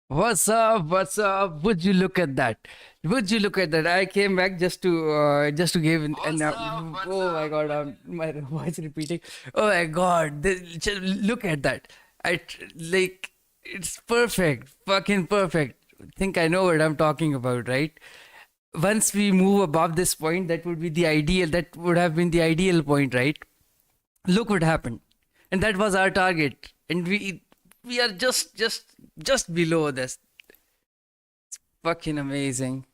What's up? What's up? Would you look at that? Would you look at that? I came back just to give oh my god, my voice repeating. Oh my god, just look at that. Like it's perfect, fucking perfect. Think I know what I'm talking about, right? Once we move above this point, that would be the ideal. That would have been the ideal point, right? Look what happened, and that was our target, and we are just below this. Fucking amazing.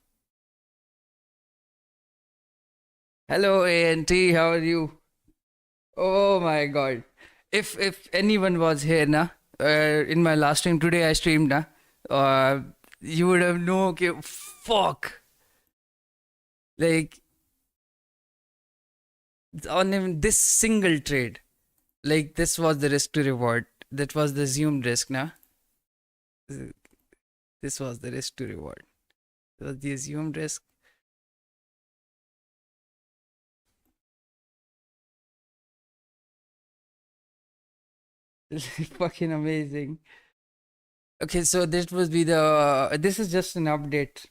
Hello, ANT. How are you? Oh my god. If anyone was here, na, in my last stream today, I streamed, na, you would have known. Okay, fuck. Like on even this single trade, like this was the risk to reward. That was the assumed risk, na. This was the risk to reward. That was the assumed risk. Fucking amazing. Okay, so this would be the. This is just an update.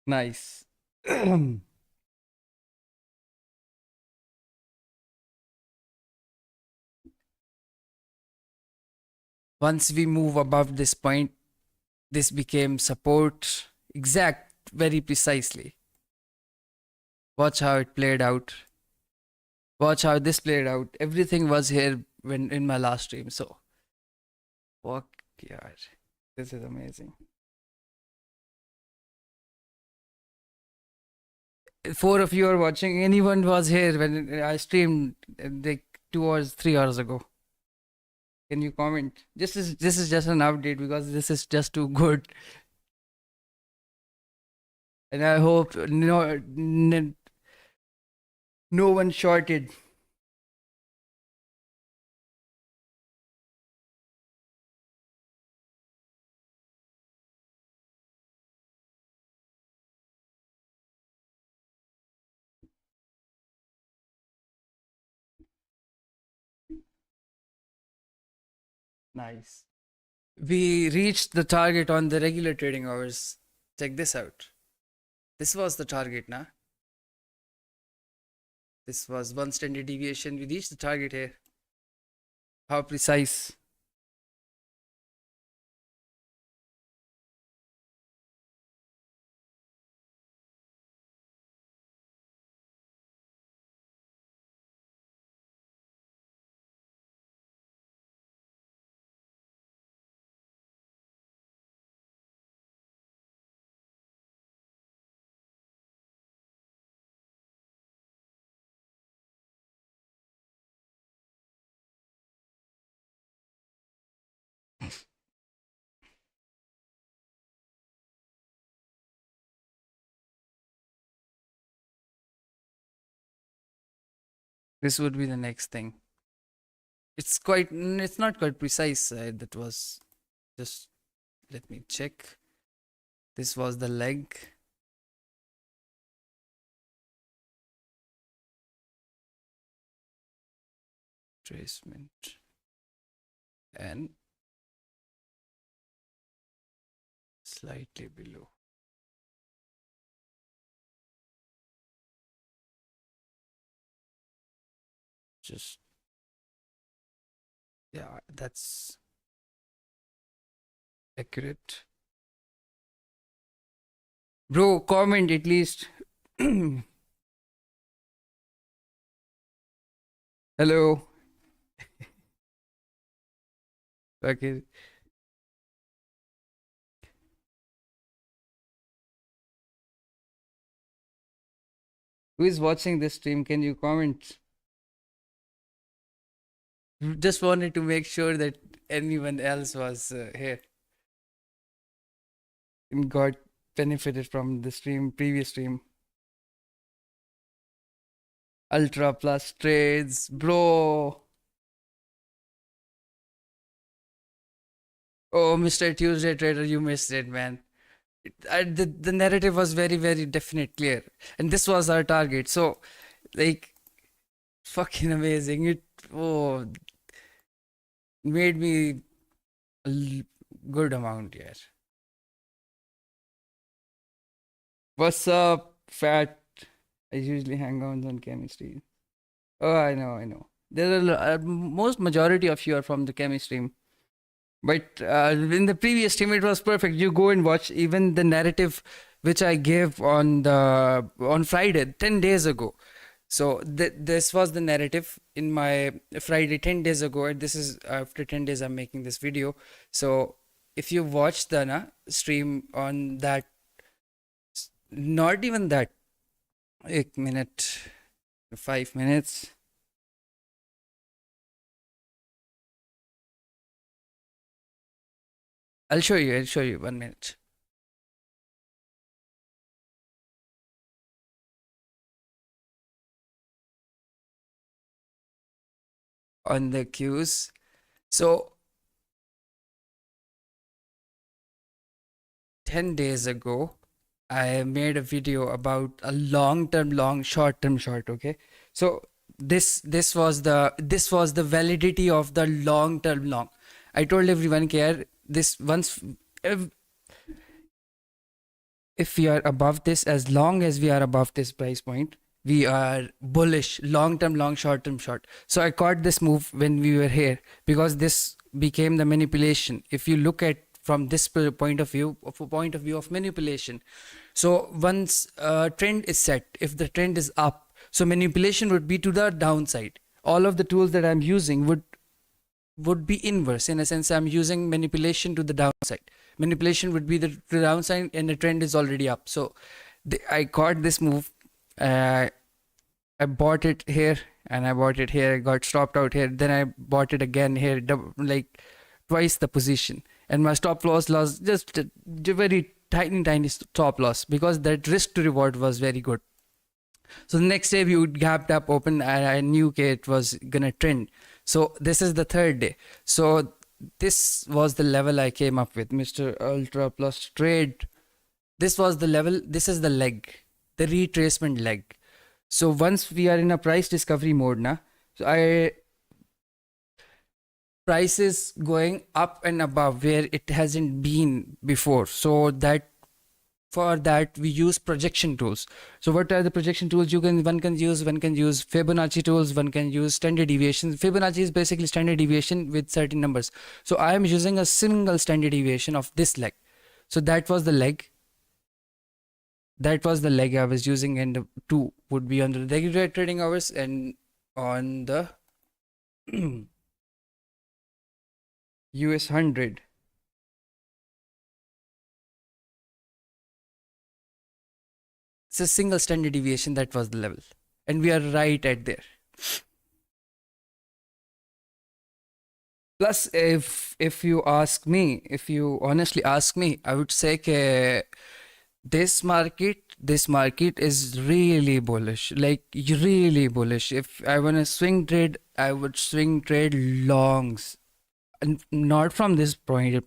Nice. Once we move above this point, this became support exact, very precisely. Watch how it played out. Watch how this played out. Everything was here when in my last stream. So, fuck yeah, this is amazing. 4 of you are watching. Anyone was here when I streamed like 2 hours, 3 hours ago? Can you comment? This is just an update because this is just too good, and I hope no one shorted. Nice. We reached the target on the regular trading hours. Check this out. This was the target, na? This was one standard deviation. We reached the target here. How precise. This would be the next thing. It's not quite precise. That was just, let me check. This was the leg. Tracement. And slightly below. Just, yeah, that's accurate. Bro, comment at least. Hello. Okay. Who is watching this stream? Can you comment? Just wanted to make sure that anyone else was here and got benefited from the stream, previous stream. Ultra plus trades, bro. Oh, Mr. Tuesday Trader, you missed it, man. The narrative was very, very definite, clear. And this was our target. So Like, fucking amazing. It made me a good amount, yeah. What's up, fat? I usually hang out on chemistry. Oh, I know, I know. There are most majority of you are from the chemistry. But in the previous stream, it was perfect. You go and watch even the narrative which I gave on Friday, 10 days ago. So this was the narrative in my Friday 10 days ago, and this is after 10 days I'm making this video. So if you watch the stream on that, not even that, 1 minute, 5 minutes. I'll show you. I'll show you 1 minute. On the cues. So 10 days ago, I made a video about a long-term long, short-term short. Okay, so this was the validity of the long-term long. I told everyone here this once if we are above this, as long as we are above this price point, we are bullish, long-term long, short-term short. So I caught this move when we were here because this became the manipulation. If you look at from this point of view, of manipulation, so once trend is set, if the trend is up, so manipulation would be to the downside. All of the tools that I'm using would be inverse. In a sense, I'm using manipulation to the downside. Manipulation would be the downside and the trend is already up. So I caught this move. I bought it here and I bought it here. I got stopped out here. Then I bought it again here, like twice the position. And my stop loss just a very tiny stop loss because that risk to reward was very good. So the next day we would gapped up open and I knew it was gonna trend. So this is the third day. So this was the level I came up with, Mr. Ultra Plus Trade. This was the level, this is the leg, the retracement leg. So once we are in a price discovery mode now, so price is going up and above where it hasn't been before. So for that we use projection tools. So what are the projection tools one can use Fibonacci tools, one can use standard deviation. Fibonacci is basically standard deviation with certain numbers. So I am using a single standard deviation of this leg. So that was the leg I was using, and the 2 would be on the regular trading hours and on the US 100. It's a single standard deviation. That was the level, and we are right at there. Plus, if you honestly ask me, I would say this market is really bullish, like really bullish. If I want to swing trade, I would swing trade longs, and not from this point.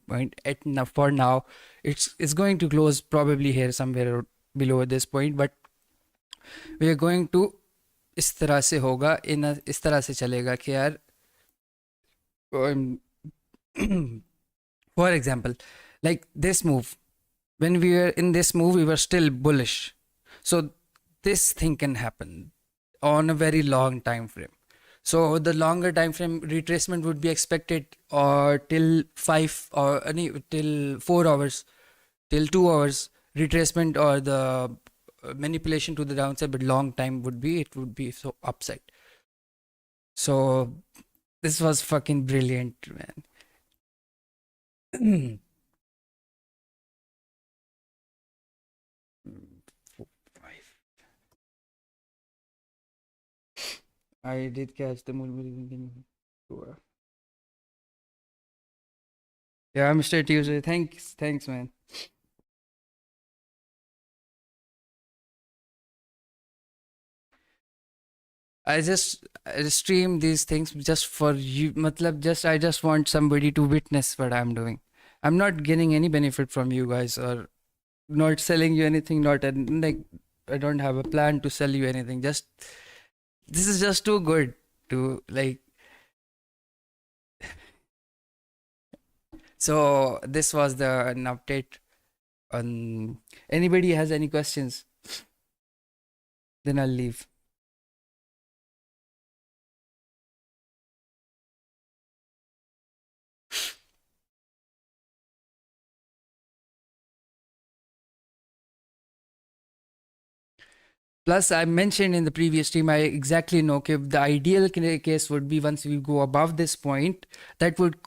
For now, it's going to close probably here somewhere below this point, but we are going to इस तरह से होगा, इस तरह से चलेगा कि यार for example, like this move, when we were in this move we were still bullish. So this thing can happen on a very long time frame. So the longer time frame retracement would be expected till 5 or till 4 hours, till 2 hours retracement or the manipulation to the downside, but long time would be so upside. So this was fucking brilliant, man. I did catch the movie. Yeah, Mr. Tuesday. Thanks, man. I just stream these things just for you. I just want somebody to witness what I'm doing. I'm not getting any benefit from you guys or not selling you anything. Like I don't have a plan to sell you anything. Just This is just too good to like. So this was an update on. Anybody has any questions? Then I'll leave. Plus, I mentioned in the previous stream, I exactly know if the ideal case would be once we go above this point, that would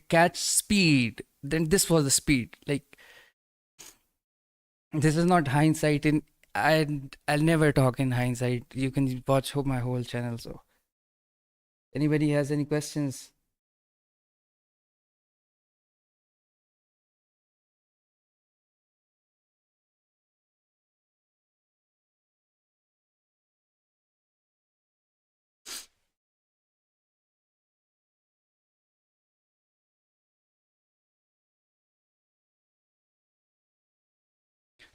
catch speed. Then this was the speed. Like, this is not hindsight. I'll never talk in hindsight. You can watch my whole channel. So, anybody has any questions?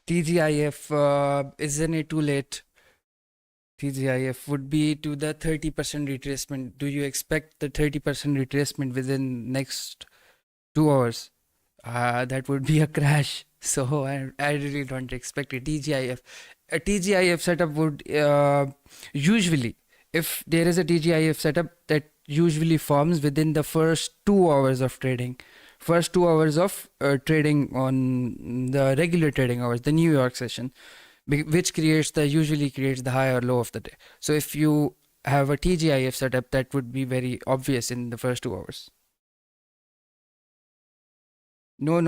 TGIF, isn't it too late? TGIF would be to the 30% retracement. Do you expect the 30% retracement within next 2 hours? That would be a crash. So I really don't expect a TGIF. A TGIF setup would usually, if there is a TGIF setup, that usually forms within the first 2 hours of trading. First 2 hours of trading on the regular trading hours, the New York session, which usually creates the high or low of the day. So if you have a TGIF setup, that would be very obvious in the first 2 hours. No.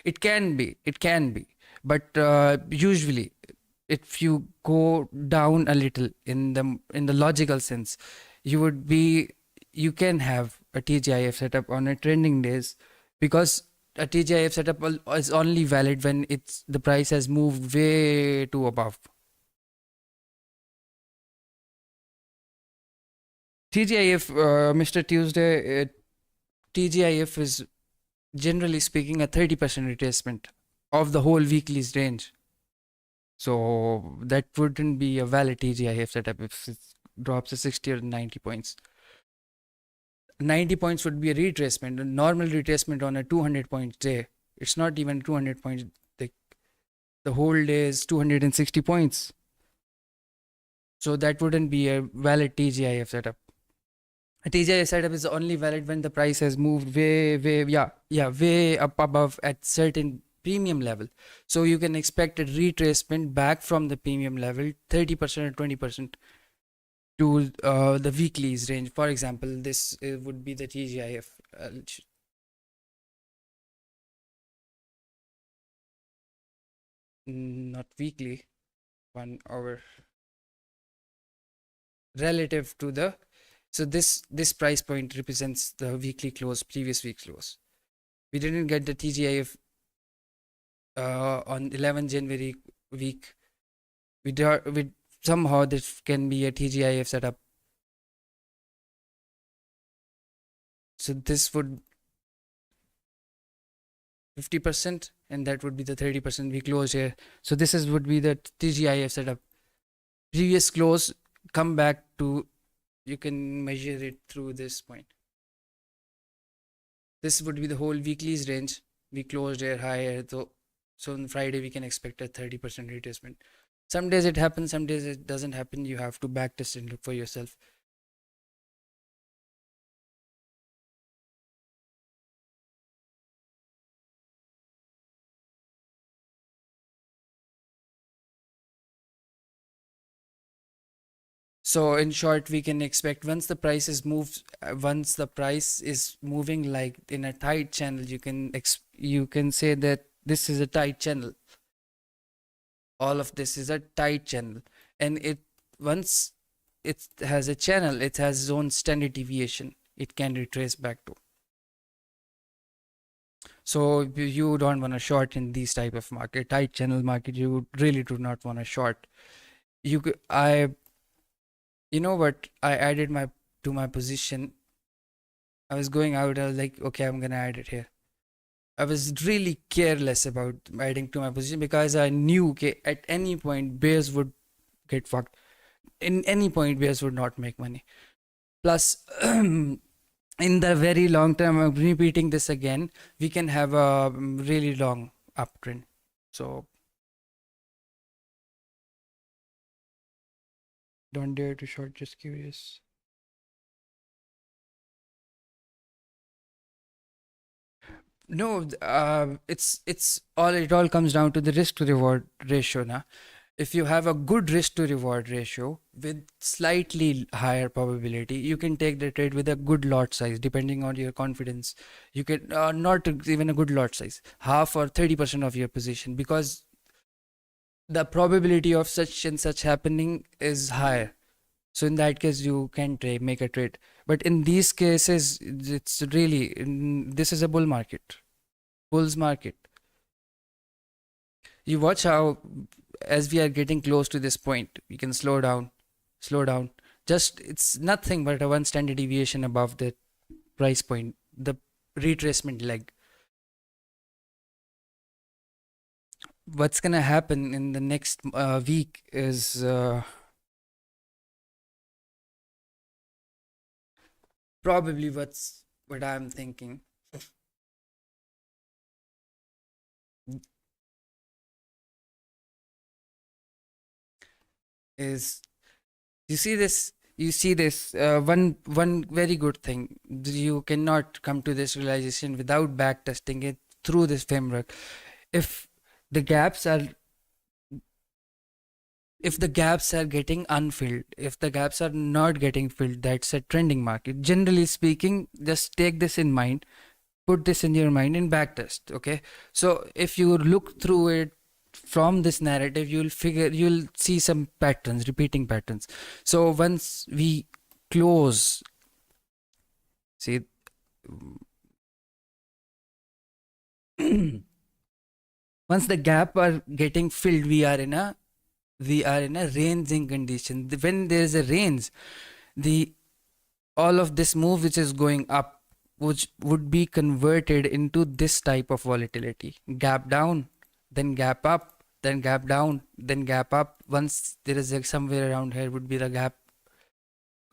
It can be, but usually, if you go down a little in the logical sense, you can have a TGIF setup on a trending days, because a TGIF setup is only valid when the price has moved way too above. TGIF, Mr. Tuesday, TGIF is generally speaking a 30% retracement of the whole weekly's range. So that wouldn't be a valid TGIF setup if it drops to 60 or 90 points. 90 points would be a retracement, a normal retracement on a 200 point day. It's not even 200 points. The whole day is 260 points. So that wouldn't be a valid TGIF setup. A TGIF setup is only valid when the price has moved way up above at certain premium level. So you can expect a retracement back from the premium level, 30% or 20% to the weekly's range. For example, this would be the TGIF. Not weekly, 1 hour relative to the. So this price point represents the weekly close, previous week's close. We didn't get the TGIF on 11 January week. We somehow this can be a TGIF setup. So this would 50%, and that would be the 30% we close here. So this would be the TGIF setup. Previous close, come back to, you can measure it through this point. This would be the whole weekly's range. We closed here higher, so on Friday we can expect a 30% retracement. Some days it happens, some days it doesn't happen. You have to backtest and look for yourself. So in short, we can expect once the price is moving like in a tight channel, you can say that this is a tight channel. All of this is a tight channel, and once it has a channel, it has its own standard deviation. It can retrace back to. So you don't want to short in these type of market, tight channel market. You really do not want to short. You know what? I added to my position. I was going out. I was like, okay, I'm gonna add it here. I was really careless about adding to my position because I knew at any point bears would get fucked. in any point bears would not make money. Plus, in the very long term, repeating this again, we can have a really long uptrend. So don't dare to short, just curious. No, it all comes down to the risk to reward ratio, na. If you have a good risk to reward ratio with slightly higher probability, you can take the trade with a good lot size, depending on your confidence. You can not even a good lot size, half or 30% of your position, because the probability of such and such happening is higher. So in that case, you can make a trade. But in these cases, it's really this is a bull market, bull's market. You watch how, as we are getting close to this point, we can slow down, slow down. Just it's nothing but a one standard deviation above the price point, the retracement leg. What's gonna happen in the next week is probably what I'm thinking. Is you see this one very good thing. You cannot come to this realization without back testing it through this framework. If the gaps are if the gaps are getting unfilled, if the gaps are not getting filled, that's a trending market. Generally speaking, just take this in mind, put this in your mind and backtest. Okay, so if you look through it from this narrative, you'll see some patterns, repeating patterns. So once we close, see, once the gap are getting filled, we are in a ranging condition. When there is a range, the all of this move which is going up, which would be converted into this type of volatility: gap down, then gap up, then gap down, then gap up. Once there is somewhere around here would be the gap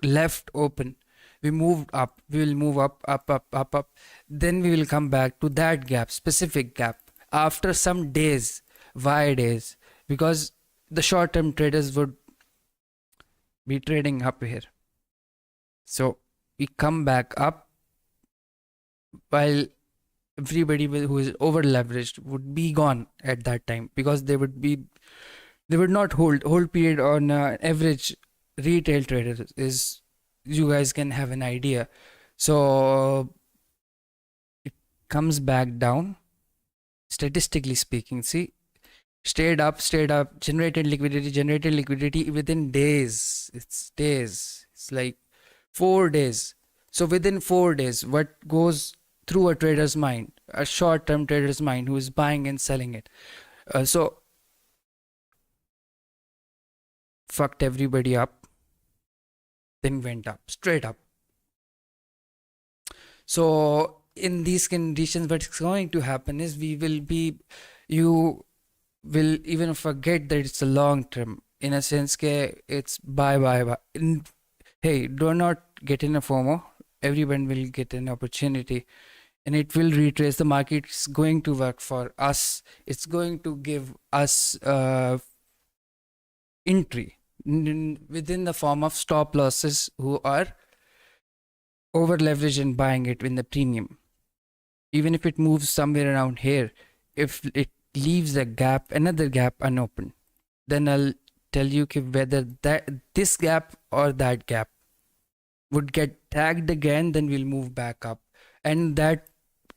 left open, we moved up, we will move up, up, up, up, up. Then we will come back to that gap, specific gap, after some days. Why days? Because the short term traders would be trading up here. So we come back up, while everybody who is over leveraged would be gone at that time, because they would not hold period on average retail traders is, you guys can have an idea. So it comes back down, statistically speaking. See, stayed up, generated liquidity within days. It's days. It's like 4 days. So within 4 days, what goes through a trader's mind, a short-term trader's mind who is buying and selling it? So fucked everybody up, then went up, straight up. So in these conditions, what's going to happen is you will even forget that it's a long term. In a sense, it's buy. Hey, do not get in a FOMO. Everyone will get an opportunity, and it will retrace. The market is going to work for us. It's going to give us entry within the form of stop losses who are over leveraged and buying it in the premium. Even if it moves somewhere around here, if it leaves another gap unopened, then I'll tell you whether this gap or that gap would get tagged again, then we'll move back up. And that,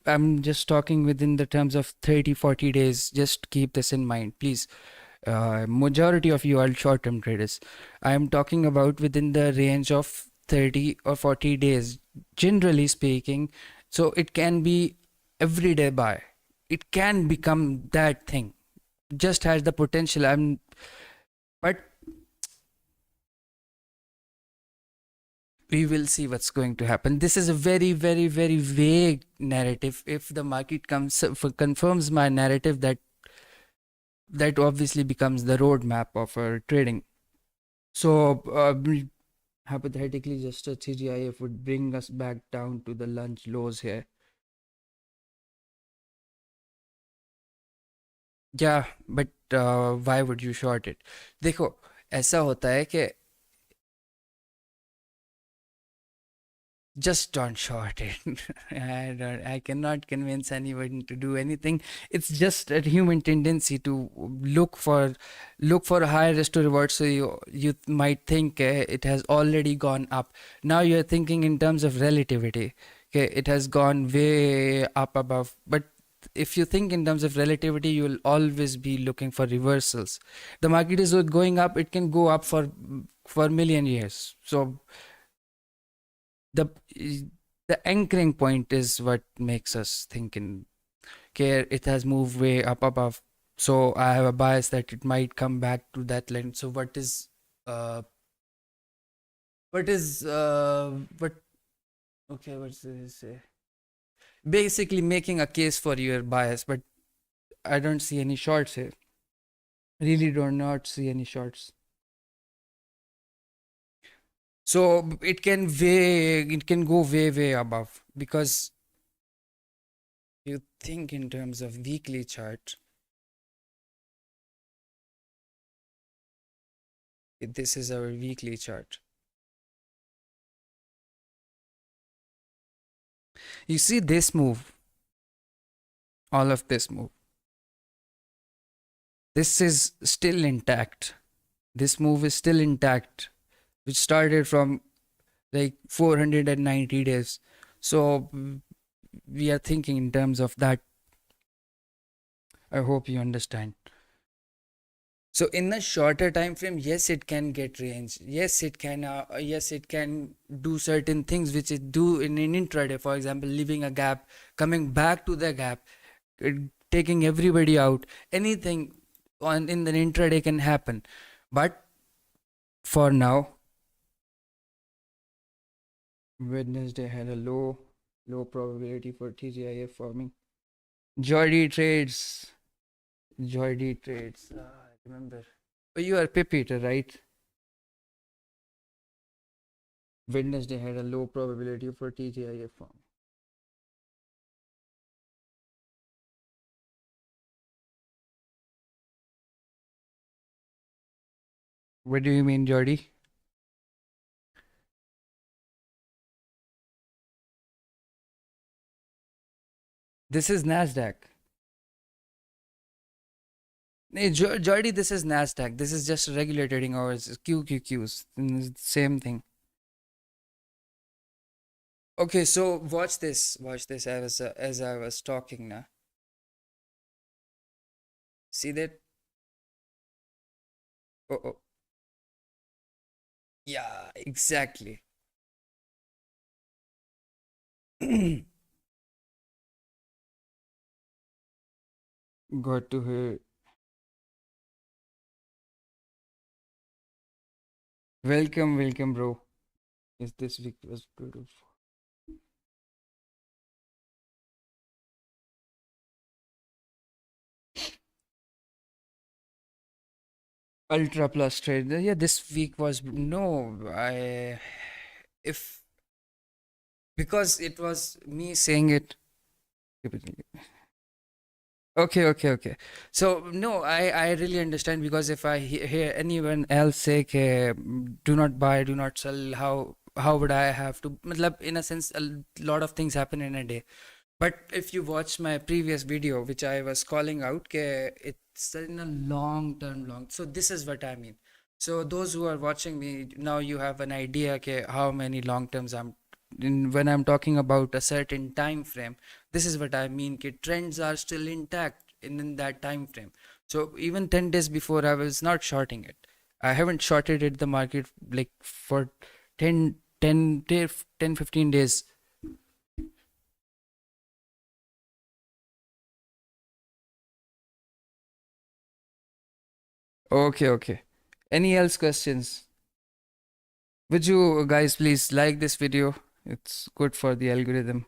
I'm just talking within the terms of 30-40 days. Just keep this in mind, please. Majority of you are short-term traders. I am talking about within the range of 30 or 40 days, generally speaking. So it can be everyday buy. It can become that thing. Just has the potential. But we will see what's going to happen. This is a very, very, very vague narrative. If the market confirms my narrative, that obviously becomes the roadmap of our trading. So hypothetically, just a TGIF would bring us back down to the lunch lows here. Yeah, but why would you short it? देखो, ऐसा होता है कि just don't short it. I cannot convince anyone to do anything. It's just a human tendency to look for a higher risk to reward. So you might think it has already gone up. Now you're thinking in terms of relativity. Okay, it has gone way up above. But if you think in terms of relativity, you will always be looking for reversals. The market is going up. It can go up for a million years. So the the anchoring point is what makes us think in care. It has moved way up above, so I have a bias that it might come back to that line. So uh what okay, what's this say, basically making a case for your bias, but I don't see any shorts here. Really do not see any shorts. So it can go way above, because you think in terms of weekly chart. This is our weekly chart. You see this move, all of this move. This is still intact. This move is still intact, which started from like 490 days. So we are thinking in terms of that. I hope you understand. So in a shorter time frame, yes, it can get range. Yes, it can. Yes, it can do certain things which it do in an intraday. For example, leaving a gap, coming back to the gap, uh, taking everybody out. Anything on in the intraday can happen. But for now, Wednesday had a low probability for TGIF forming. Jordy trades. Jordy trades. I remember. Oh, you are pip eater, right? Wednesday had a low probability for TGIF forming. What do you mean, Jordy? This is NASDAQ. Hey, Jordy, this is NASDAQ. This is just regular trading hours. QQQs. Same thing. Okay, so watch this. Watch this. As I was talking now. See that? Oh, oh. Yeah, exactly. Got to hear. Welcome, bro. Yes, this week was beautiful. Ultra plus trade. Yeah, this week was no. I if because it was me saying it. Okay. So no, I really understand, because if I hear anyone else say do not buy, do not sell, how would I have to? Matlab, in a sense, a lot of things happen in a day. But if you watch my previous video, which I was calling out, it's in a long. So this is what I mean. So those who are watching me now, you have an idea how many long terms when I'm talking about a certain time frame. This is what I mean. Trends are still intact in that time frame. So even 10 days before, I was not shorting it. I haven't shorted it the market like for 10 15 days. Okay. Any else questions? Would you guys please like this video? It's good for the algorithm.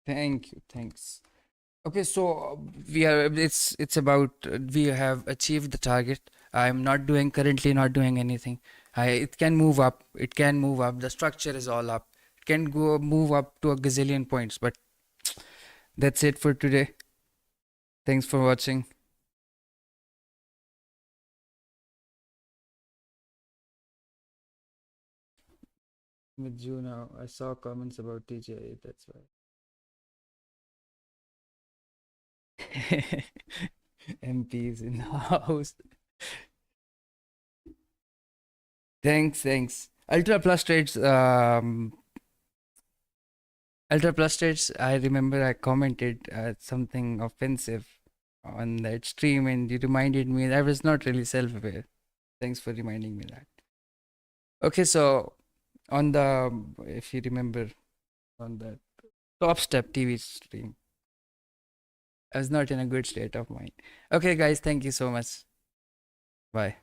Thank you. Thanks. Okay, so we are. It's about we have achieved the target. I'm not doing currently not doing anything. It can move up. It can move up. The structure is all up. It can go move up to a gazillion points. But that's it for today. Thanks for watching. With you now, I saw comments about TJ. That's why. MPs in the house. Thanks. Ultra plus trades. I remember I commented something offensive on that stream, and you reminded me I was not really self-aware. Thanks for reminding me that. Okay, so on the, if you remember, on the Top Step TV stream, I was not in a good state of mind. Okay, guys, thank you so much. Bye.